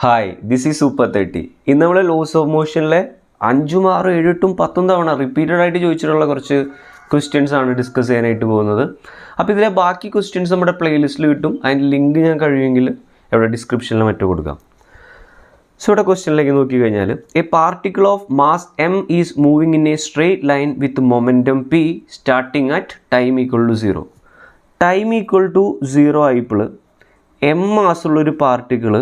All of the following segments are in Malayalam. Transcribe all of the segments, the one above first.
Hi, this is super 30. ഇന്ന് നമ്മൾ ലോസ് ഓഫ് മോഷനിലെ 5, 6, 7, 8, 10 തവണ റിപ്പീറ്റഡ് ആയിട്ട് ചോദിച്ചിട്ടുള്ള കുറച്ച് ക്വസ്റ്റ്യൻസ് ആണ് ഡിസ്കസ് ചെയ്യാനായിട്ട് പോകുന്നത്. അപ്പോൾ ഇതിലെ ബാക്കി ക്വസ്റ്റ്യൻസ് നമ്മുടെ പ്ലേലിസ്റ്റിൽ കിട്ടും. അതിൻ്റെ ലിങ്ക് ഞാൻ കഴിയുമെങ്കിൽ ഇവിടെ ഡിസ്ക്രിപ്ഷനിൽ മറ്റും കൊടുക്കാം. സോ ഇവിടെ ക്വസ്റ്റ്യനിലേക്ക് നോക്കി കഴിഞ്ഞാൽ a particle of mass M is moving in a straight line with momentum P starting at time equal to 0. Time equal to 0 ആയപ്പോൾ എം മാസുള്ളൊരു പാർട്ടിക്കിൾ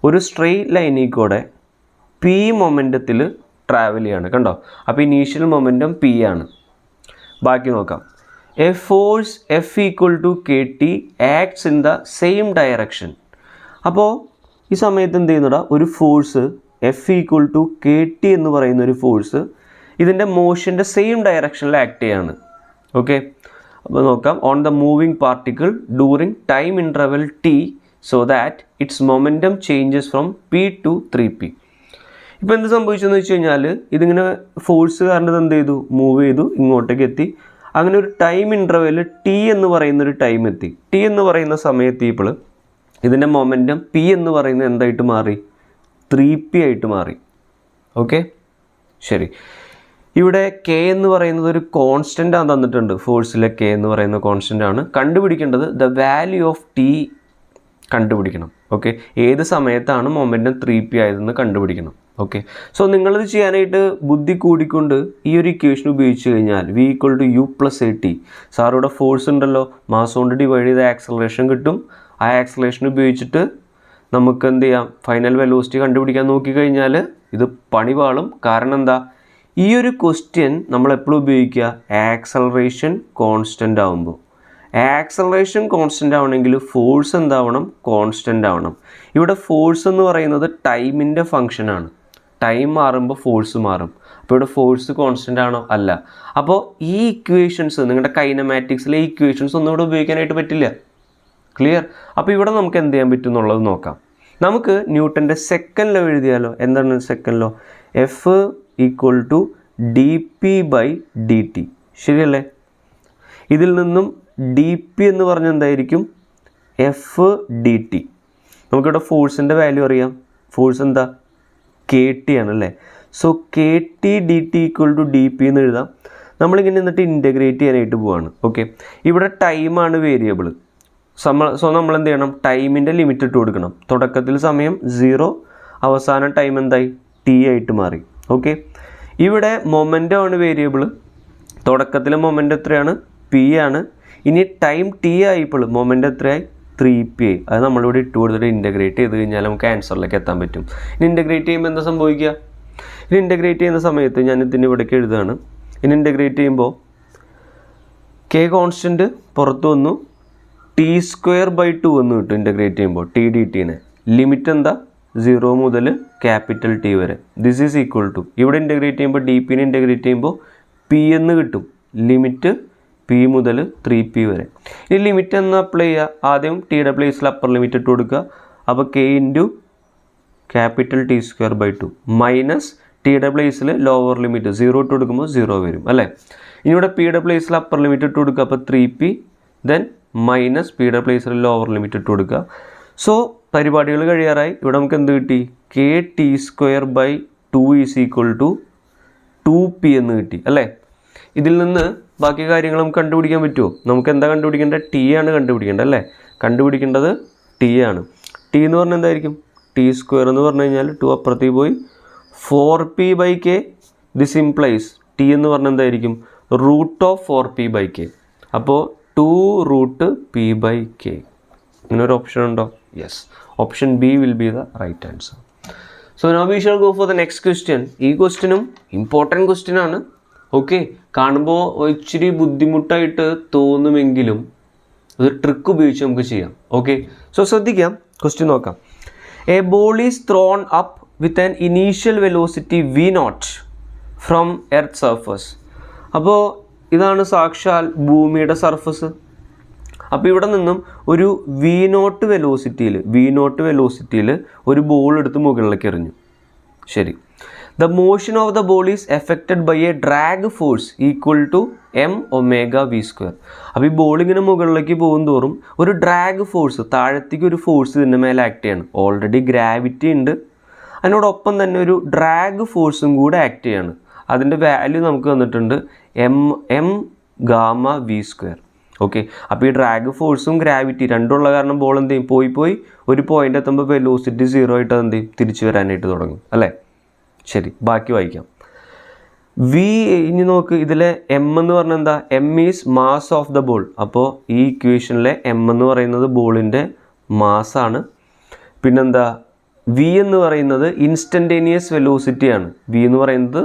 ഒരു സ്ട്രെയിറ്റ് ലൈനിൽ കൂടെ പി മൊമെൻറ്റത്തിൽ ട്രാവൽ ചെയ്യാണ്. കണ്ടോ? അപ്പോൾ ഇനീഷ്യൽ മൊമെൻറ്റം പി ആണ്. ബാക്കി നോക്കാം. A force F equal to K T acts in the same direction. അപ്പോൾ ഈ സമയത്ത് എന്ത് ചെയ്യുന്നടാ, ഒരു force F equal to K T എന്ന് പറയുന്ന ഒരു ഫോഴ്സ് ഇതിൻ്റെ മോഷൻ്റെ സെയിം ഡയറക്ഷനിൽ ആക്ട് ചെയ്യാണ്. ഓക്കെ, അപ്പോൾ നോക്കാം. On the moving particle during time interval T so that its momentum changes from p to 3p. ഇപ്പോൾ എന്ത് സംഭവിച്ചെന്ന് വെച്ച് കഴിഞ്ഞാൽ ഇതിങ്ങനെ ഫോഴ്സ് കാരണം എന്ത് ചെയ്തു, മൂവ് ചെയ്തു, ഇങ്ങോട്ടേക്ക് എത്തി. അങ്ങനെ ഒരു ടൈം ഇൻ്റർവെൽ ടി എന്ന് പറയുന്നൊരു ടൈം എത്തി. ടി എന്ന് പറയുന്ന സമയത്തിയപ്പോൾ ഇതിൻ്റെ മൊമെൻറ്റം പി എന്ന് പറയുന്നത് എന്തായിട്ട് മാറി? 3p ആയിട്ട് മാറി. ഓക്കെ, ശരി. ഇവിടെ കെ എന്ന് പറയുന്നത് ഒരു കോൺസ്റ്റൻ്റ് ആണ് തന്നിട്ടുണ്ട്. ഫോഴ്സിലെ കെ എന്ന് പറയുന്ന കോൺസ്റ്റൻ്റ് ആണ്. കണ്ടുപിടിക്കേണ്ടത് ദ വാല്യൂ ഓഫ് ടി കണ്ടുപിടിക്കണം. ഓക്കെ, ഏത് സമയത്താണ് മൊമെൻറ്റം 3p ആയതെന്ന് കണ്ടുപിടിക്കണം. ഓക്കെ, സോ നിങ്ങളിത് ചെയ്യാനായിട്ട് ബുദ്ധി കൂടിക്കൊണ്ട് ഈ ഒരു ഇക്വേഷൻ ഉപയോഗിച്ച് കഴിഞ്ഞാൽ v equal to u plus A T, സാറിവിടെ ഫോഴ്സ് ഉണ്ടല്ലോ, മാസ് കൊണ്ട് ഡിവൈഡ് ചെയ്ത ആക്സലറേഷൻ കിട്ടും. ആ ആക്സലറേഷൻ ഉപയോഗിച്ചിട്ട് നമുക്ക് എന്ത് ചെയ്യാം, ഫൈനൽ വെലോസിറ്റി കണ്ടുപിടിക്കാൻ നോക്കിക്കഴിഞ്ഞാൽ ഇത് പണിപാളും. കാരണം എന്താ, ഈ ഒരു ക്വസ്റ്റ്യൻ നമ്മൾ എപ്പോഴും ഉപയോഗിക്കുക ആക്സലറേഷൻ കോൺസ്റ്റൻ്റ് ആകുമ്പോൾ. ആക്സലറേഷൻ കോൺസ്റ്റൻ്റ് ആവണമെങ്കിൽ ഫോഴ്സ് എന്താവണം? കോൺസ്റ്റൻ്റ് ആവണം. ഇവിടെ ഫോഴ്സ് എന്ന് പറയുന്നത് ടൈമിൻ്റെ ഫംഗ്ഷനാണ്. ടൈം മാറുമ്പോൾ ഫോഴ്സ് മാറും. അപ്പോൾ ഇവിടെ ഫോഴ്സ് കോൺസ്റ്റൻ്റ് ആണോ? അല്ല. അപ്പോൾ ഈ ഇക്വേഷൻസ് നിങ്ങളുടെ കൈനമാറ്റിക്സിലെ ഇക്വേഷൻസ് ഒന്നും ഇവിടെ ഉപയോഗിക്കാനായിട്ട് പറ്റില്ല. ക്ലിയർ? അപ്പോൾ ഇവിടെ നമുക്ക് എന്ത് ചെയ്യാൻ പറ്റും എന്നുള്ളത് നോക്കാം. നമുക്ക് ന്യൂട്ടൻ്റെ സെക്കൻഡ് ലോ എഴുതിയാലോ? എന്താണ് second law? F equal to D P by D T. ശരിയല്ലേ? ഇതിൽ നിന്നും ഡി പി എന്ന് പറഞ്ഞാൽ എന്തായിരിക്കും? F D T. നമുക്കിവിടെ ഫോഴ്സിൻ്റെ വാല്യൂ അറിയാം. ഫോഴ്സ് എന്താ? കെ ടി ആണല്ലേ. So K T D T equal to D P എന്ന് എഴുതാം. നമ്മളിങ്ങനെ എന്നിട്ട് ഇൻ്റഗ്രേറ്റ് ചെയ്യാനായിട്ട് പോവാണ്. ഓക്കെ, ഇവിടെ ടൈമാണ് വേരിയബിൾ. സോ നമ്മൾ എന്ത് ചെയ്യണം? ടൈമിൻ്റെ ലിമിറ്റ് ഇട്ട് കൊടുക്കണം. തുടക്കത്തിൽ സമയം 0, അവസാന ടൈം എന്തായി? ടി ആയിട്ട് മാറി. ഓക്കെ, ഇവിടെ മൊമെൻ്റം ആണ് വേരിയബിൾ. തുടക്കത്തിലെ മൊമെൻ്റം എത്രയാണ്? പി ആണ്. ഇനി ടൈം ടി ആയപ്പോൾ മൊമെൻ്റ് എത്രയായി? 3p ആയി. അത് നമ്മളിവിടെ ഇട്ട് കൊടുത്തിട്ട് ഇൻ്റഗ്രേറ്റ് ചെയ്ത് കഴിഞ്ഞാൽ നമുക്ക് ആൻസറിലേക്ക് എത്താൻ പറ്റും. ഇനി ഇൻ്റഗ്രേറ്റ് ചെയ്യുമ്പോൾ എന്താ സംഭവിക്കുക? ഇനി ഇൻ്റഗ്രേറ്റ് ചെയ്യുന്ന സമയത്ത് ഞാൻ ഇതിന് ഇവിടേക്ക് എഴുതുകയാണ്. ഇനി ഇൻ്റഗ്രേറ്റ് ചെയ്യുമ്പോൾ കെ കോൺസ്റ്റൻറ്റ് പുറത്ത് വന്നു, ടി സ്ക്വയർ ബൈ 2 എന്ന് കിട്ടും. ഇൻ്റഗ്രേറ്റ് ചെയ്യുമ്പോൾ ടി ഡി ടീനെ ലിമിറ്റ് എന്താ? 0 മുതൽ ക്യാപിറ്റൽ ടി വരെ. ദിസ് ഈസ് ഈക്വൽ ടു, ഇവിടെ ഇൻ്റഗ്രേറ്റ് ചെയ്യുമ്പോൾ ഡി പിനെ ഇൻ്റഗ്രേറ്റ് ചെയ്യുമ്പോൾ പി എന്ന് കിട്ടും. ലിമിറ്റ് പി മുതൽ 3p വരെ. ഈ ലിമിറ്റ് എന്ന് അപ്ലൈ ചെയ്യുക. ആദ്യം ടിയുടെ പ്ലേസിൽ അപ്പർ ലിമിറ്റ് ഇട്ട് കൊടുക്കുക. അപ്പോൾ K into capital T square by 2 minus ടിയുടെ പ്ലേസിൽ ലോവർ ലിമിറ്റ് 0 ഇട്ട് കൊടുക്കുമ്പോൾ 0 വരും അല്ലേ. ഇനി ഇവിടെ പിയുടെ പ്ലേസിൽ അപ്പർ ലിമിറ്റ് ഇട്ട് കൊടുക്കുക. അപ്പോൾ 3p ദെൻ മൈനസ് പിയുടെ പ്ലേസിൽ ലോവർ ലിമിറ്റ് ഇട്ട് കൊടുക്കുക. സോ പരിപാടികൾ കഴിയാറായി. ഇവിടെ നമുക്ക് എന്ത് കിട്ടി? K T square by 2 is equal to 2p എന്ന് കിട്ടി അല്ലേ. ഇതിൽ നിന്ന് ബാക്കി കാര്യങ്ങൾ നമുക്ക് കണ്ടുപിടിക്കാൻ പറ്റുമോ? നമുക്ക് എന്താ കണ്ടുപിടിക്കേണ്ടത്? ടി ആണ് കണ്ടുപിടിക്കേണ്ടത് അല്ലേ. കണ്ടുപിടിക്കേണ്ടത് ടി ആണ്. ടി എന്ന് പറഞ്ഞാൽ എന്തായിരിക്കും? ടി സ്ക്വയർ എന്ന് പറഞ്ഞു കഴിഞ്ഞാൽ 2 അപ്പുറത്തേക്ക് പോയി 4p by K. This implies T എന്ന് പറഞ്ഞാൽ എന്തായിരിക്കും? Root of 4p by K. അപ്പോൾ 2√p ബൈ കെ. ഇങ്ങനെ ഒരു ഓപ്ഷൻ ഉണ്ടോ? Yes, option B will be the right answer. So now we shall go for the next question. ഈ ക്വസ്റ്റ്യനും ഇമ്പോർട്ടൻറ്റ് ക്വസ്റ്റ്യൻ ആണ്. ഓക്കെ, കാണുമ്പോൾ ഇച്ചിരി ബുദ്ധിമുട്ടായിട്ട് തോന്നുമെങ്കിലും ഒരു ട്രിക്ക് ഉപയോഗിച്ച് നമുക്ക് ചെയ്യാം. ഓക്കെ, സോ ശ്രദ്ധിക്കാം. ക്വസ്റ്റ്യൻ നോക്കാം. A ball is thrown up with an initial velocity v0 from earth surface. അപ്പോൾ ഇതാണ് സാക്ഷാൽ ഭൂമിയുടെ സർഫസ്. അപ്പോൾ ഇവിടെ നിന്നും ഒരു v0 വെലോസിറ്റിയിൽ ഒരു ബോൾ എടുത്ത് മുകളിലേക്ക് എറിഞ്ഞു. ശരി, the motion of the ball is affected by a drag force equal to m⍵v². അപ്പോൾ ഈ ബോൾ ഇങ്ങനെ മുകളിലേക്ക് പോകും തോറും ഒരു ഡ്രാഗ് ഫോഴ്സ്, താഴത്തേക്ക് ഒരു ഫോഴ്സ് ഇതിൻ്റെ മേലെ ആക്ട് ചെയ്യാണ്. ഓൾറെഡി ഗ്രാവിറ്റി ഉണ്ട്, അതിനോടൊപ്പം തന്നെ ഒരു ഡ്രാഗ് ഫോഴ്സും കൂടെ ആക്ട് ചെയ്യാണ്. അതിൻ്റെ വാല്യൂ നമുക്ക് തന്നിട്ടുണ്ട് m⍵v². ഓക്കെ, അപ്പോൾ ഈ ഡ്രാഗ് ഫോഴ്സും ഗ്രാവിറ്റി രണ്ടുമുള്ള കാരണം ബോൾ എന്ത് ചെയ്യും, പോയി ഒരു പോയിന്റ് എത്തുമ്പോൾ വെലോസിറ്റി 0 ആയിട്ട് എന്ത് ചെയ്യും, തിരിച്ചു വരാനായിട്ട് തുടങ്ങും അല്ലേ. ശരി, ബാക്കി വായിക്കാം. വി ഇനി നോക്ക്, ഇതിലെ എം എന്ന് പറഞ്ഞാൽ എന്താ, M is mass of the ball. അപ്പോൾ ഈ ഇക്വേഷനിലെ എം എന്ന് പറയുന്നത് ബോളിൻ്റെ മാസ്സാണ്. പിന്നെന്താ, വി എന്ന് പറയുന്നത് ഇൻസ്റ്റൻറ്റേനിയസ് വെലോസിറ്റിയാണ്. വി എന്ന് പറയുന്നത്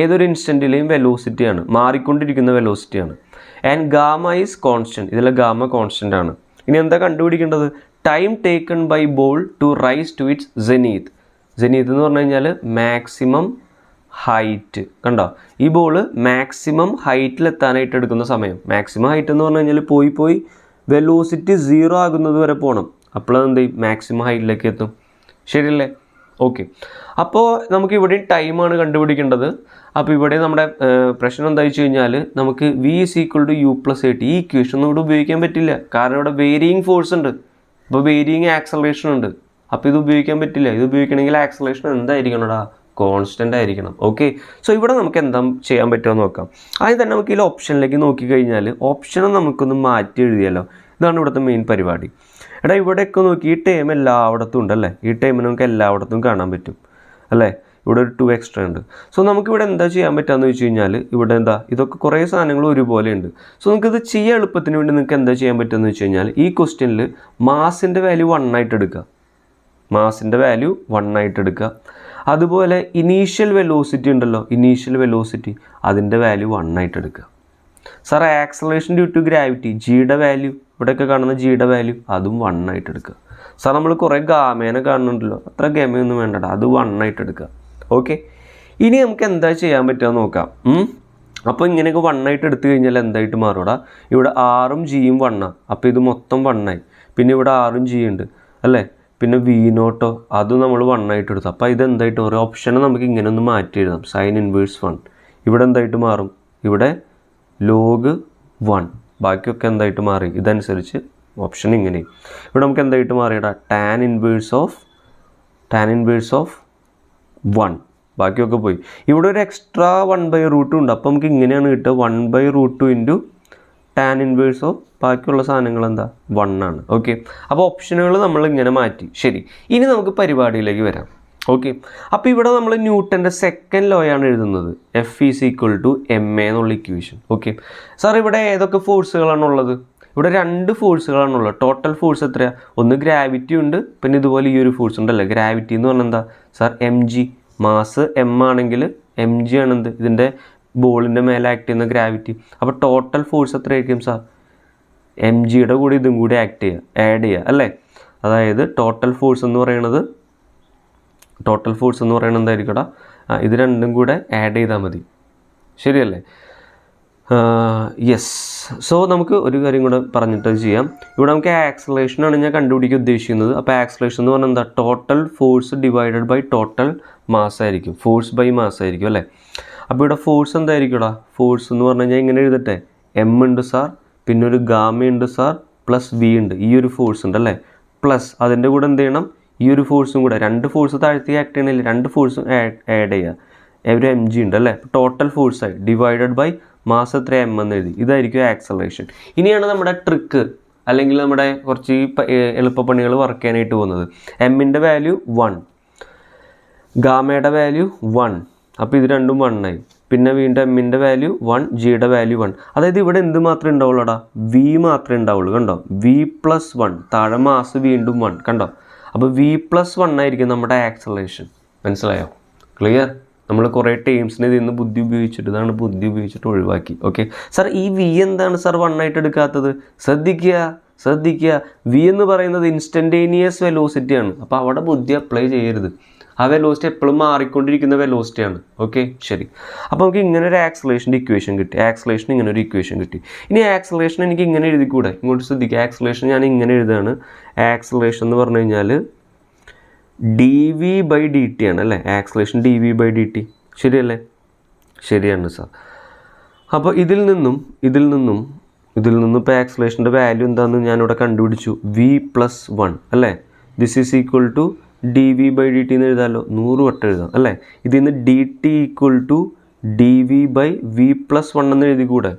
ഏതൊരു ഇൻസ്റ്റൻറ്റിലെയും വെലോസിറ്റിയാണ്, മാറിക്കൊണ്ടിരിക്കുന്ന വെലോസിറ്റിയാണ്. And gamma is constant. ഇതിലെ ഗാമ കോൺസ്റ്റൻ്റ് ആണ്. ഇനി എന്താ കണ്ടുപിടിക്കേണ്ടത്, time taken by ball to rise to its zenith. Zenith എന്ന് പറഞ്ഞു കഴിഞ്ഞാൽ മാക്സിമം ഹൈറ്റ്. കണ്ടോ, ഈ ബോൾ മാക്സിമം ഹൈറ്റിലെത്താനായിട്ട് എടുക്കുന്ന സമയം. മാക്സിമം ഹൈറ്റ് എന്ന് പറഞ്ഞു കഴിഞ്ഞാൽ പോയി വെലോസിറ്റി 0 ആകുന്നത് വരെ പോകണം. അപ്പോഴത് എന്ത് ചെയ്യും, മാക്സിമം ഹൈറ്റിലേക്ക് എത്തും. ശരിയല്ലേ? ഓക്കെ, അപ്പോൾ നമുക്ക് ഇവിടെ ടൈമാണ് കണ്ടുപിടിക്കേണ്ടത്. അപ്പോൾ ഇവിടെ നമ്മുടെ പ്രശ്നം എന്താ വെച്ച് കഴിഞ്ഞാൽ, നമുക്ക് v = u+at. ഈ ഇക്വേഷൻ ഒന്നും ഇവിടെ ഉപയോഗിക്കാൻ പറ്റില്ല, കാരണം ഇവിടെ വേരിയിങ് ഫോഴ്സ് ഉണ്ട്, അപ്പോൾ വേരിയിങ് ആക്സലറേഷൻ ഉണ്ട്. അപ്പോൾ ഇത് ഉപയോഗിക്കാൻ പറ്റില്ല. ഇത് ഉപയോഗിക്കണമെങ്കിൽ ആക്സലറേഷൻ എന്തായിരിക്കണോടാ, കോൺസ്റ്റൻ്റ് ആയിരിക്കണം. ഓക്കെ, സോ ഇവിടെ നമുക്ക് എന്താ ചെയ്യാൻ പറ്റുമോ നോക്കാം. ആദ്യം തന്നെ നമുക്ക് ഇതിൽ ഓപ്ഷനിലേക്ക് നോക്കിക്കഴിഞ്ഞാൽ ഓപ്ഷനെ നമുക്കൊന്ന് മാറ്റി എഴുതിയല്ലോ. ഇതാണ് ഇവിടുത്തെ മെയിൻ പരിപാടി. എടാ ഇവിടെയൊക്കെ നോക്കി, ഈ ടൈം എല്ലായിടത്തും ഉണ്ടല്ലേ, ഈ ടൈമിന് നമുക്ക് എല്ലായിടത്തും കാണാൻ പറ്റും അല്ലേ. ഇവിടെ ഒരു 2 എക്സ്ട്രാ ഉണ്ട്. സോ നമുക്കിവിടെ എന്താ ചെയ്യാൻ പറ്റുകയെന്ന് വെച്ച് കഴിഞ്ഞാൽ, ഇവിടെ എന്താ, ഇതൊക്കെ കുറേ സാധനങ്ങൾ ഒരുപോലെ ഉണ്ട്. സോ നമുക്കിത് ചെയ്യാൻ എളുപ്പത്തിന് വേണ്ടി നിങ്ങൾക്ക് എന്താ ചെയ്യാൻ പറ്റുമെന്ന് വെച്ച് കഴിഞ്ഞാൽ, ഈ ക്വസ്റ്റ്യനിൽ മാസിൻ്റെ വാല്യൂ 1 ആയിട്ട് എടുക്കുക. മാസിൻ്റെ വാല്യൂ 1 ആയിട്ട് എടുക്കുക. അതുപോലെ ഇനീഷ്യൽ വെലോസിറ്റി ഉണ്ടല്ലോ, ഇനീഷ്യൽ വെലോസിറ്റി, അതിൻ്റെ വാല്യൂ 1 ആയിട്ട് എടുക്കുക. Sir acceleration due to gravity, ജിയുടെ വാല്യൂ, ഇവിടെയൊക്കെ കാണുന്ന ജിയുടെ വാല്യൂ, അതും 1 ആയിട്ട് എടുക്കുക. സാർ നമ്മൾ കുറേ ഗാമേനെ കാണുന്നുണ്ടല്ലോ, അത്ര ഗമയൊന്നും വേണ്ടടാ, അത് 1 ആയിട്ട് എടുക്കുക. ഓക്കെ, ഇനി നമുക്ക് എന്താ ചെയ്യാൻ പറ്റുക നോക്കാം. അപ്പോൾ ഇങ്ങനെയൊക്കെ 1 ആയിട്ട് എടുത്തു കഴിഞ്ഞാൽ എന്തായിട്ട് മാറൂടാ, ഇവിടെ ആറും ജിയും 1 ആണ്. അപ്പോൾ ഇത് മൊത്തം 1 ആയി. പിന്നെ ഇവിടെ ആറും ജി ഉണ്ട് അല്ലേ. പിന്നെ v0 അതും നമ്മൾ 1 ആയിട്ട് എടുത്തു. അപ്പോൾ ഇതെന്തായിട്ട് മാറും, ഓപ്ഷനെ നമുക്ക് ഇങ്ങനെ ഒന്ന് മാറ്റി എഴുതാം, sin inverse 1. ഇവിടെ എന്തായിട്ട് മാറും, ഇവിടെ log 1. ബാക്കിയൊക്കെ എന്തായിട്ട് മാറി, ഇതനുസരിച്ച് ഓപ്ഷൻ ഇങ്ങനെ. ഇവിടെ നമുക്ക് എന്തായിട്ട് മാറിയിടാ, tan inverse of 1. ബാക്കിയൊക്കെ പോയി. ഇവിടെ ഒരു എക്സ്ട്രാ 1/√2 ഉണ്ട്. അപ്പോൾ നമുക്ക് ഇങ്ങനെയാണ് കിട്ടുക, 1/√2 tan inverse of ബാക്കിയുള്ള സാധനങ്ങൾ എന്താ, 1 ആണ്. ഓക്കെ, അപ്പോൾ ഓപ്ഷനുകൾ നമ്മൾ ഇങ്ങനെ മാറ്റി. ശരി, ഇനി നമുക്ക് പരിപാടിയിലേക്ക് വരാം. ഓക്കെ, അപ്പോൾ ഇവിടെ നമ്മൾ ന്യൂട്ടൻ്റെ സെക്കൻഡ് ലോ ആണ് എഴുതുന്നത്, F = ma എന്നുള്ള ഇക്വേഷൻ. ഓക്കെ സാർ, ഇവിടെ ഏതൊക്കെ ഫോഴ്സുകളാണുള്ളത്, ഇവിടെ 2 ഫോഴ്സുകളാണുള്ളത്. ടോട്ടൽ ഫോഴ്സ് എത്രയാണ്, ഒന്ന് ഗ്രാവിറ്റി ഉണ്ട്, പിന്നെ ഇതുപോലെ ഈ ഒരു ഫോഴ്സ് ഉണ്ടല്ലേ. ഗ്രാവിറ്റി എന്ന് പറഞ്ഞാൽ എന്താ സാർ, mg. മാസ് m ആണെങ്കിൽ mg ആണ് എന്ത്, ഇതിൻ്റെ ബോളിൻ്റെ മേലെ ആക്ട് ചെയ്യുന്ന ഗ്രാവിറ്റി. അപ്പോൾ ടോട്ടൽ ഫോഴ്സ് എത്രയായിരിക്കും സാർ, mgയുടെ കൂടെ ഇതും കൂടി ആഡ് ചെയ്യുക അല്ലേ. അതായത് ടോട്ടൽ ഫോഴ്സ് എന്ന് പറയുന്നത് എന്തായിരിക്കടാ, ഇത് രണ്ടും കൂടെ ആഡ് ചെയ്താൽ മതി. ശരിയല്ലേ? യെസ്. സോ നമുക്ക് ഒരു കാര്യം കൂടെ പറഞ്ഞിട്ട് ചെയ്യാം. ഇവിടെ നമുക്ക് ആക്സലറേഷനാണ് ഞാൻ കണ്ടുപിടിക്കാൻ ഉദ്ദേശിക്കുന്നത്. അപ്പോൾ ആക്സലറേഷൻ എന്ന് പറഞ്ഞാൽ എന്താ, total force divided by total mass ആയിരിക്കും, ഫോഴ്സ് ബൈ മാസ് ആയിരിക്കും അല്ലേ. അപ്പോൾ ഇവിടെ ഫോഴ്സ് എന്തായിരിക്കുംടാ, ഫോഴ്സ് എന്ന് പറഞ്ഞു കഴിഞ്ഞാൽ ഇങ്ങനെ എഴുതട്ടെ, എം ഉണ്ട് സാർ, പിന്നെ ഒരു ഗാമയുണ്ട് സാർ, പ്ലസ് വി ഉണ്ട്, ഈ ഒരു ഫോഴ്സ് ഉണ്ട് അല്ലേ. പ്ലസ് അതിൻ്റെ കൂടെ എന്ത് ചെയ്യണം, ഈ ഒരു ഫോഴ്സും കൂടെ, 2 ഫോഴ്സ് താഴ്ത്തി ആക്ട് ചെയ്യണമെങ്കിൽ 2 ഫോഴ്സും ആഡ് ചെയ്യുക. ഒരു mg ഉണ്ട് അല്ലേ. ടോട്ടൽ ഫോഴ്സായി ഡിവൈഡഡ് ബൈ മാസ് എത്ര m എന്ന് എഴുതി. ഇതായിരിക്കും ആക്സലറേഷൻ. ഇനിയാണ് നമ്മുടെ ട്രിക്ക്, അല്ലെങ്കിൽ നമ്മുടെ കുറച്ച് എളുപ്പപ്പണികൾ വർക്ക് ചെയ്യാനായിട്ട് പോകുന്നത്. എമ്മിൻ്റെ വാല്യൂ 1, ഗാമയുടെ വാല്യൂ 1. അപ്പോൾ ഇത് രണ്ടും 1 ആയി. പിന്നെ വീണ്ടും എമ്മിൻ്റെ വാല്യൂ 1, ജിയുടെ വാല്യൂ 1. അതായത് ഇവിടെ എന്ത് മാത്രമേ ഉണ്ടാവുള്ളൂടാ, v മാത്രമേ ഉണ്ടാവുള്ളൂ. കണ്ടോ, v+1, താഴെ മാസ് വീണ്ടും 1. കണ്ടോ, അപ്പോൾ v+1 ആയിരിക്കും നമ്മുടെ ആക്സലറേഷൻ. മനസ്സിലായോ? ക്ലിയർ? നമ്മൾ കുറേ ടേംസിനെ ഇതിന്ന് ബുദ്ധി ഉപയോഗിച്ചിട്ട് ഒഴിവാക്കി. ഓക്കെ സാർ, ഈ v എന്താണ് സാർ 1 ആയിട്ട് എടുക്കാത്തത്? ശ്രദ്ധിക്കുക, v എന്ന് പറയുന്നത് ഇൻസ്റ്റൻറ്റേനിയസ് വെലോസിറ്റിയാണ്. അപ്പോൾ അവിടെ ബുദ്ധി അപ്ലൈ ചെയ്യരുത്. ആ വെലോസിറ്റി എപ്പോഴും മാറിക്കൊണ്ടിരിക്കുന്ന വെലോസിറ്റിയാണ്. ഓക്കെ ശരി. അപ്പോൾ നമുക്ക് ഇങ്ങനെ ഒരു ആക്സലേഷൻ്റെ ഇക്വേഷൻ കിട്ടി. ആക്സലേഷൻ ഇങ്ങനെ ഒരു ഇക്വേഷൻ കിട്ടി. ഇനി ആക്സലേഷൻ എനിക്ക് ഇങ്ങനെ എഴുതിക്കൂടെ? ഇങ്ങോട്ട് ശ്രദ്ധിക്കുക, ആക്സലേഷൻ ഞാൻ ഇങ്ങനെ എഴുതുകയാണ്. ആക്സലേഷൻ എന്ന് പറഞ്ഞു കഴിഞ്ഞാൽ D V by D T ആണ് അല്ലേ, acceleration D V by D T, ശരിയല്ലേ? ശരിയാണ് സാർ. അപ്പോൾ ഇതിൽ നിന്നും ഇപ്പോൾ ആക്സലേഷൻ്റെ വാല്യൂ എന്താണെന്ന് ഞാനിവിടെ കണ്ടുപിടിച്ചു, v+1 അല്ലേ. This is equal to D V by D T എന്ന് എഴുതാമല്ലോ, 100 വട്ടം എഴുതാം അല്ലേ. ഇതിൽ നിന്ന് D T equal to D V by v+1 എന്ന് എഴുതി കൂടെ,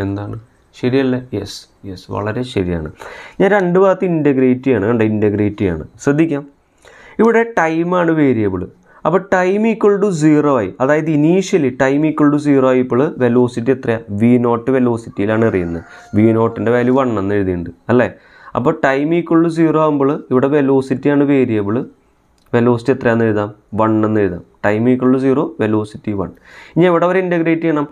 എന്താണ് ശരിയല്ലേ? യെസ് വളരെ ശരിയാണ്. ഞാൻ രണ്ട് ഭാഗത്ത് ഇൻ്റഗ്രേറ്റ് ചെയ്യാണ്. ശ്രദ്ധിക്കാം, ഇവിടെ ടൈമാണ് വേരിയബിൾ. അപ്പോൾ ടൈം ഈക്വൽ ടു 0 ആയി, അതായത് ഇനീഷ്യലി ടൈം ഈക്വൽ ടു 0 ആയപ്പോൾ വെലോസിറ്റി എത്രയാണ്? v0 വെലോസിറ്റിയിലാണ് എറിയുന്നത്. v0ൻ്റെ വാല്യൂ 1 എന്ന് എഴുതിയിട്ടുണ്ട് അല്ലേ. അപ്പോൾ ടൈം ഈക്വൽ ടു 0 ആകുമ്പോൾ ഇവിടെ വെലോസിറ്റിയാണ് വേരിയബിൾ, വെലോസിറ്റി എത്രയാണെന്ന് എഴുതാം? 1 എന്ന് എഴുതാം. Time equal to 0, velocity 1. ഇനി എവിടെ വരെ ഇൻ്റഗ്രേറ്റ് ചെയ്യണം?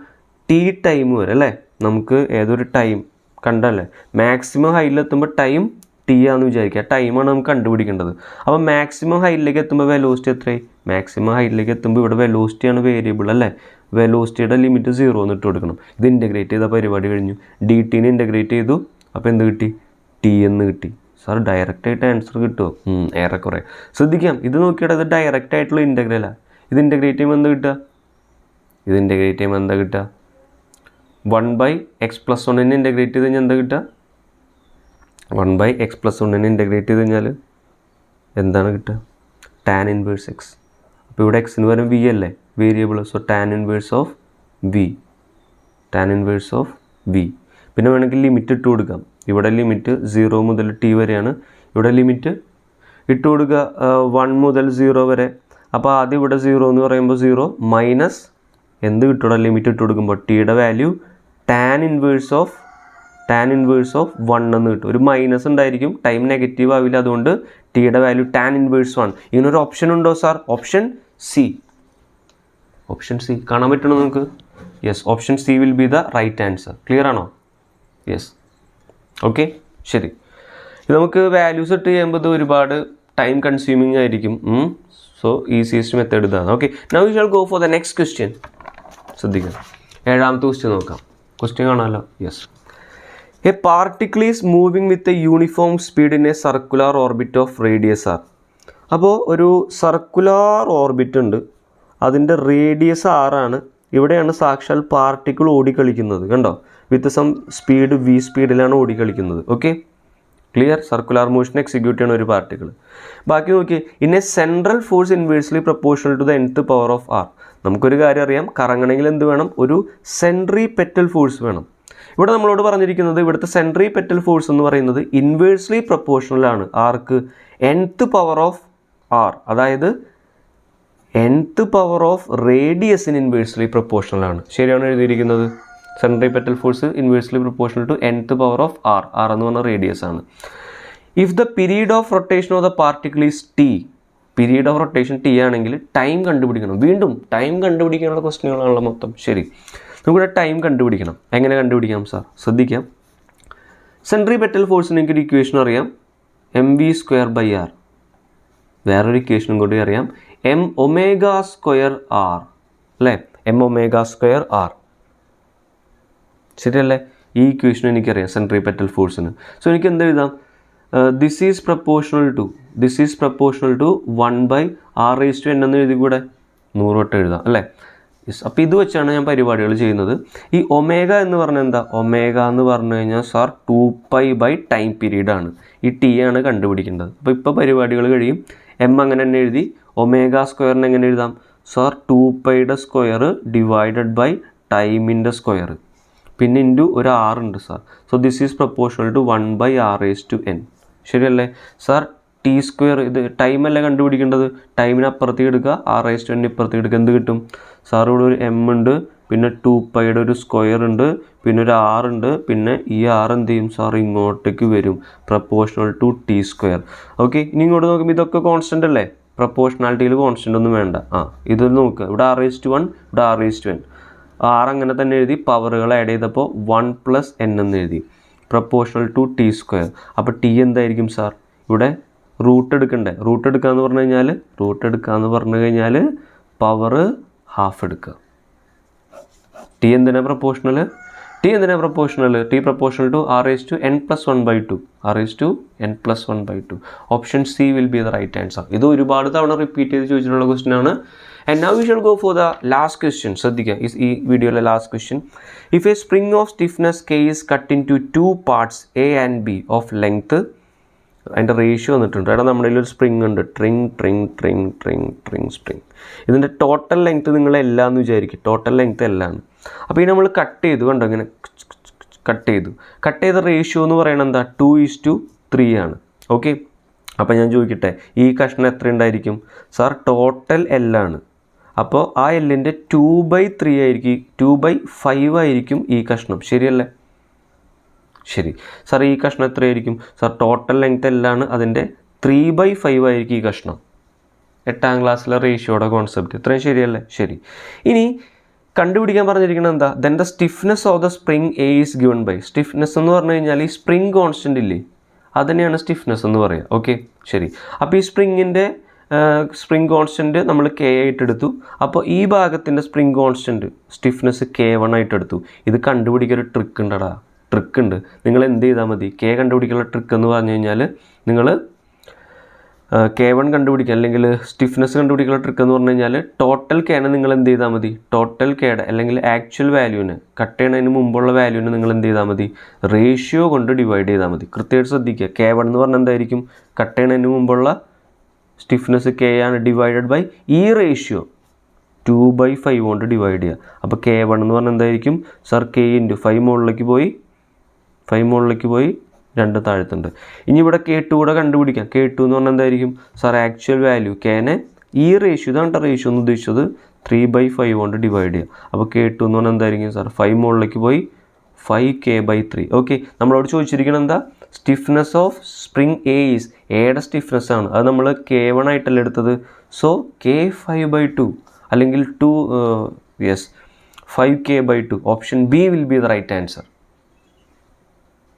ടി ടൈം വരെ അല്ലേ. നമുക്ക് ഏതൊരു ടൈം കണ്ടല്ലേ, മാക്സിമം ഹൈറ്റിലെത്തുമ്പോൾ ടൈം ടി ആണെന്ന് വിചാരിക്കുക, ടൈമാണ് നമുക്ക് കണ്ടുപിടിക്കേണ്ടത്. അപ്പോൾ മാക്സിമം ഹൈറ്റിലേക്ക് എത്തുമ്പോൾ വെലോസിറ്റി എത്രയായി? മാക്സിമം ഹൈറ്റിലേക്ക് എത്തുമ്പോൾ ഇവിടെ വെലോസിറ്റിയാണ് വേരിയബിൾ അല്ലേ, വെലോസിറ്റിയുടെ ലിമിറ്റ് 0 എന്ന് ഇട്ട് കൊടുക്കണം. ഇത് ഇൻ്റഗ്രേറ്റ് ചെയ്ത പരിപാടി കഴിഞ്ഞു. ഡി ടീനെ ഇൻ്റഗ്രേറ്റ് ചെയ്തു, അപ്പോൾ എന്ത് കിട്ടി? ടി എന്ന് കിട്ടി. സാർ ഡയറക്റ്റായിട്ട് ആൻസർ കിട്ടുമോ? ഏറെക്കുറെ. ശ്രദ്ധിക്കാം, ഇത് നോക്കിയിട്ട് ഇത് ഡയറക്റ്റ് ആയിട്ടുള്ള ഇൻ്റഗ്രലാണ്. ഇത് ഇൻ്റഗ്രേറ്റ് ചെയ്യുമ്പോൾ എന്താ കിട്ടുക? 1/x+1 ഇൻ്റഗ്രേറ്റ് ചെയ്ത് കഴിഞ്ഞാൽ എന്താ കിട്ടുക? 1/x+1 ഇൻ്റഗ്രേറ്റ് ചെയ്ത് കഴിഞ്ഞാൽ എന്താണ് കിട്ടുക? tan inverse x. അപ്പോൾ ഇവിടെ എക്സിന് പകരം വി അല്ലേ variable, so tan inverse of V. പിന്നെ വേണമെങ്കിൽ ലിമിറ്റ് ഇട്ട് കൊടുക്കാം. ഇവിടെ ലിമിറ്റ് 0 മുതൽ ടി വരെയാണ്, ഇവിടെ ലിമിറ്റ് ഇട്ട് കൊടുക്കുക 1 മുതൽ 0 വരെ. അപ്പോൾ ആദ്യം ഇവിടെ 0 എന്ന് പറയുമ്പോൾ 0 മൈനസ് എന്ത് കിട്ടുക? ലിമിറ്റ് ഇട്ട് കൊടുക്കുമ്പോൾ ടിയുടെ വാല്യൂ tan ഇൻവേഴ്സ് ഓഫ് 1 എന്ന് കിട്ടും. ഒരു മൈനസ് ഉണ്ടായിരിക്കും, ടൈം നെഗറ്റീവ് ആവില്ല, അതുകൊണ്ട് ടിയുടെ വാല്യൂ tan ഇൻവേഴ്സ് 1. ഇങ്ങനൊരു ഓപ്ഷൻ ഉണ്ടോ സാർ? ഓപ്ഷൻ സി കാണാൻ പറ്റണോ നമുക്ക്? Yes, option C will be the right answer. Clear ആണോ? യെസ്, ഓക്കെ, ശരി. ഇത് നമുക്ക് വാല്യൂസ് ഇട്ട് ചെയ്യുമ്പോൾ ഇത് ഒരുപാട് ടൈം കൺസ്യൂമിങ് ആയിരിക്കും. സോ ഈസിയസ്റ്റ് മെത്തേഡ് ഇതാണ്. Okay, now we shall go for the next question. ശ്രദ്ധിക്കാം, 7ാമത്തെ ക്വസ്റ്റ്യൻ നോക്കാം. ക്വസ്റ്റ്യൻ കാണാമല്ലോ. Yes, a particle is moving with a uniform speed in a circular orbit of radius R. അപ്പോൾ ഒരു സർക്കുലർ ഓർബിറ്റ് ഉണ്ട്, അതിൻ്റെ റേഡിയസ് 6 ആണ്. ഇവിടെയാണ് സാക്ഷാൽ പാർട്ടിക്കിൾ ഓടിക്കളിക്കുന്നത്. കണ്ടോ, വിത്ത് സം സ്പീഡ് v സ്പീഡിലാണ് ഓടിക്കളിക്കുന്നത്. Okay, clear? Circular motion execute ചെയ്യുന്ന ഒരു പാർട്ടിക്കിൾ. ബാക്കി നോക്കി, in a central force inversely proportional to the nth power of r. നമുക്കൊരു കാര്യം അറിയാം, കറങ്ങണമെങ്കിൽ എന്ത് വേണം? ഒരു സെൻട്രിപെറ്റൽ ഫോഴ്സ് വേണം. ഇവിടെ നമ്മളോട് പറഞ്ഞിരിക്കുന്നത് ഇവിടുത്തെ സെൻട്രിപെറ്റൽ ഫോഴ്സ് എന്ന് പറയുന്നത് ഇൻവേഴ്സ്ലി പ്രപ്പോർഷണൽ ആണ് ആർക്ക്? nth പവർ ഓഫ് r, അതായത് nth പവർ ഓഫ് റേഡിയസിന് ഇൻവേഴ്സ്ലി പ്രപ്പോർഷണൽ ആണ്. ശരിയാണ് എഴുതിയിരിക്കുന്നത്. Centripetal force inversely proportional to nth power of r എന്ന് പറഞ്ഞ റേഡിയസ് ആണ്. If the period of rotation of the particle is t, period of rotation t ആണെങ്കിൽ ടൈം കണ്ടുപിടിക്കണം. വീണ്ടും ടൈം കണ്ടുപിടിക്കാനുള്ള ക്വസ്റ്റ്യനുകളാണല്ലോ മൊത്തം. ശരി, നമുക്കിവിടെ ടൈം കണ്ടുപിടിക്കണം. എങ്ങനെ കണ്ടുപിടിക്കാം സാർ? ശ്രദ്ധിക്കാം, സെൻട്രിപെറ്റൽ ഫോഴ്സിന് എനിക്കൊരു ഇക്വേഷൻ അറിയാം, mv²/r. വേറൊരു ഇക്വേഷനും കൂടി അറിയാം, m⍵² r അല്ലേ, m⍵²r. ശരിയല്ലേ? ഈ ഇക്വേഷൻ എനിക്കറിയാം സെൻട്രിപെറ്റൽ ഫോഴ്സിന്. സോ എനിക്ക് എന്ത് എഴുതാം? This is proportional to 1/r⁻n എന്ന് എഴുതി കൂടെ, 100 വട്ടം എഴുതാം അല്ലേ. യെസ്, അപ്പോൾ ഇത് വെച്ചാണ് ഞാൻ പരിപാടികൾ ചെയ്യുന്നത്. ഈ ഒമേഗ എന്ന് പറഞ്ഞാൽ എന്താ? ഒമേഗ എന്ന് പറഞ്ഞു കഴിഞ്ഞാൽ സാർ 2π ടൈം പീരീഡാണ്. ഈ ടി ആണ് കണ്ടുപിടിക്കേണ്ടത്. അപ്പോൾ ഇപ്പോൾ പരിപാടികൾ കഴിയും. എം അങ്ങനെ തന്നെ എഴുതി. ω² എങ്ങനെ എഴുതാം സാർ? 2π² ഡിവൈഡഡ് ബൈ ടൈമിൻ്റെ സ്ക്വയർ, പിന്നെ ഇൻറ്റു ഒരു r ഉണ്ട് sir. So this is proportional to 1/r⁻n. ശരിയല്ലേ സാർ? t², ഇത് ടൈമല്ല കണ്ടുപിടിക്കേണ്ടത്, ടൈമിന് അപ്പുറത്തേക്ക് എടുക്കുക, r⁻n ഇപ്പുറത്തേക്ക് എടുക്കുക. എന്ത് കിട്ടും സാർ? ഇവിടെ ഒരു m ഉണ്ട്, പിന്നെ 2πയുടെ ഒരു സ്ക്വയർ ഉണ്ട്, പിന്നെ ഒരു r ഉണ്ട്, പിന്നെ ഈ r എന്ത് ചെയ്യും സാർ? ഇങ്ങോട്ടേക്ക് വരും, പ്രപ്പോർഷണൽ ടു t². ഓക്കെ, ഇനി ഇങ്ങോട്ട് നോക്കുമ്പോൾ ഇതൊക്കെ കോൺസ്റ്റൻ്റ് അല്ലേ? പ്രപ്പോർഷണാലിറ്റിയിൽ കോൺസ്റ്റൻ്റ് ഒന്നും വേണ്ട. ഇത് നോക്കുക, ഇവിടെ r⁻1, ഇവിടെ r⁻n. r അങ്ങനെ തന്നെ എഴുതി, പവറുകൾ ആഡ് ചെയ്തപ്പോൾ 1+n എന്ന് എഴുതി, പ്രപ്പോർഷണൽ ടു t². അപ്പോൾ t എന്തായിരിക്കും സാർ? ഇവിടെ റൂട്ട് എടുക്കണ്ടേ? റൂട്ട് എടുക്കാന്ന് പറഞ്ഞു കഴിഞ്ഞാൽ പവർ ഹാഫ് എടുക്കുക. ടി എന്തിനാ പ്രപ്പോർഷണൽ? ടി ടി എന്തിനാണ് proportional? T proportional to r⁻n+1/2. r⁻n+1/2. Option C will be the right answer. ഇത് ഒരുപാട് തവണ റിപ്പീറ്റ് ചെയ്ത് ചോദിച്ചിട്ടുള്ള ക്വസ്റ്റ്യൻ ആണ്. And now we shall go for the last question. ശ്രദ്ധിക്കുക, ഈ വീഡിയോയിലെ last question. If a spring of stiffness K is cut into 2 parts A and B of length, അതിൻ്റെ റേഷ്യോ വന്നിട്ടുണ്ട്. അവിടെ നമ്മുടെ ഒരു സ്പ്രിങ് ഉണ്ട്, ട്രിങ് സ്പ്രിങ്. ഇതിൻ്റെ ടോട്ടൽ ലെങ്ത്ത് നിങ്ങൾ എല്ലാം എന്ന് വിചാരിക്കും, ടോട്ടൽ ലെങ്ത്ത് എല്ലാമാണ്. അപ്പോൾ ഈ നമ്മൾ കട്ട് ചെയ്തു, കണ്ടോ ഇങ്ങനെ കട്ട് ചെയ്ത റേഷ്യോ എന്ന് പറയുന്നത് എന്താ? 2:3 ആണ്. ഓക്കെ, അപ്പോൾ ഞാൻ ചോദിക്കട്ടെ, ഈ കഷ്ണം എത്ര ഉണ്ടായിരിക്കും? സാർ ടോട്ടൽ എല്ലാണ്. അപ്പോൾ ആ എല്ലിൻ്റെ 2/3 ആയിരിക്കും, 2/5 ആയിരിക്കും ഈ കഷ്ണം. ശരിയല്ലേ? ശരി. സാർ ഈ കഷ്ണം എത്രയായിരിക്കും? സാർ ടോട്ടൽ ലെങ്ത് എല്ലാണ്, അതിൻ്റെ 3/5 ആയിരിക്കും ഈ കഷ്ണം. 8ാം ക്ലാസ്സിലെ റേഷ്യോയുടെ കോൺസെപ്റ്റ്. ഇത്രയും ശരിയല്ലേ? ശരി. ഇനി കണ്ടുപിടിക്കാൻ പറഞ്ഞിരിക്കുന്നത് എന്താ? Then the stiffness of the spring A is given by. Stiffness എന്ന് പറഞ്ഞു കഴിഞ്ഞാൽ ഈ സ്പ്രിംഗ് കോൺസ്റ്റൻ്റ് ഇല്ലേ, അതിനെയാണ് സ്റ്റിഫ്നെസ് എന്ന് പറയുക. ഓക്കെ, ശരി. അപ്പോൾ ഈ സ്പ്രിംഗ് കോൺസ്റ്റൻറ്റ് നമ്മൾ കെ ആയിട്ട് എടുത്തു. അപ്പോൾ ഈ ഭാഗത്തിൻ്റെ സ്പ്രിംഗ് കോൺസ്റ്റൻറ്റ് സ്റ്റിഫ്നെസ് K1 ആയിട്ട് എടുത്തു. ഇത് കണ്ടുപിടിക്കാൻ ഒരു ട്രിക്ക് ഉണ്ട്. നിങ്ങൾ എന്ത് ചെയ്താൽ മതി? കെ കണ്ടുപിടിക്കാനുള്ള ട്രിക്ക് എന്ന് പറഞ്ഞു കഴിഞ്ഞാൽ നിങ്ങൾ K1 കണ്ടുപിടിക്കുക, അല്ലെങ്കിൽ സ്റ്റിഫ്നെസ് കണ്ടുപിടിക്കാനുള്ള ട്രിക്ക് എന്ന് പറഞ്ഞു കഴിഞ്ഞാൽ ടോട്ടൽ കേനെ നിങ്ങൾ എന്ത് ചെയ്താൽ മതി? ടോട്ടൽ കേടെ അല്ലെങ്കിൽ ആക്ച്വൽ വാല്യൂവിന്, കട്ട് ചെയ്യുന്നതിന് മുമ്പുള്ള വാല്യൂവിന് നിങ്ങൾ എന്ത് ചെയ്താൽ മതി? റേഷ്യോ കൊണ്ട് ഡിവൈഡ് ചെയ്താൽ മതി. കൃത്യമായിട്ട് ശ്രദ്ധിക്കുക. K1 എന്ന് പറഞ്ഞാൽ എന്തായിരിക്കും? കട്ട് ചെയ്യുന്നതിന് മുമ്പുള്ള സ്റ്റിഫ്നെസ് K ആണ്, ഡിവൈഡഡ് ബൈ ഈ റേഷ്യോ 2/5 കൊണ്ട് ഡിവൈഡ് ചെയ്യുക. അപ്പോൾ K1 എന്ന് പറഞ്ഞാൽ എന്തായിരിക്കും? സാർ K × 5 മുകളിലേക്ക് പോയി 2 താഴത്തുണ്ട്. ഇനി ഇവിടെ K2 കൂടെ കണ്ടുപിടിക്കാം. K2 എന്ന് പറഞ്ഞാൽ എന്തായിരിക്കും? സാർ ആക്ച്വൽ വാല്യൂ കേനെ ഈ റേഷ്യോ, ഇതാണ് റേഷ്യോ എന്ന് ഉദ്ദേശിച്ചത്, 3/5 കൊണ്ട് ഡിവൈഡ് ചെയ്യുക. അപ്പോൾ K2 എന്ന് പറഞ്ഞാൽ എന്തായിരിക്കും? സാർ 5 മുകളിലേക്ക് പോയി 5K/3. ഓക്കെ, നമ്മളോട് ചോദിച്ചിരിക്കുന്നത് എന്താ? Stiffness of spring A is, എയുടെ സ്റ്റിഫ്നെസ് ആണ്, അത് നമ്മൾ K1 ആയിട്ടല്ല എടുത്തത്. സോ K5/2 അല്ലെങ്കിൽ 5K/2. Option B will be the right answer.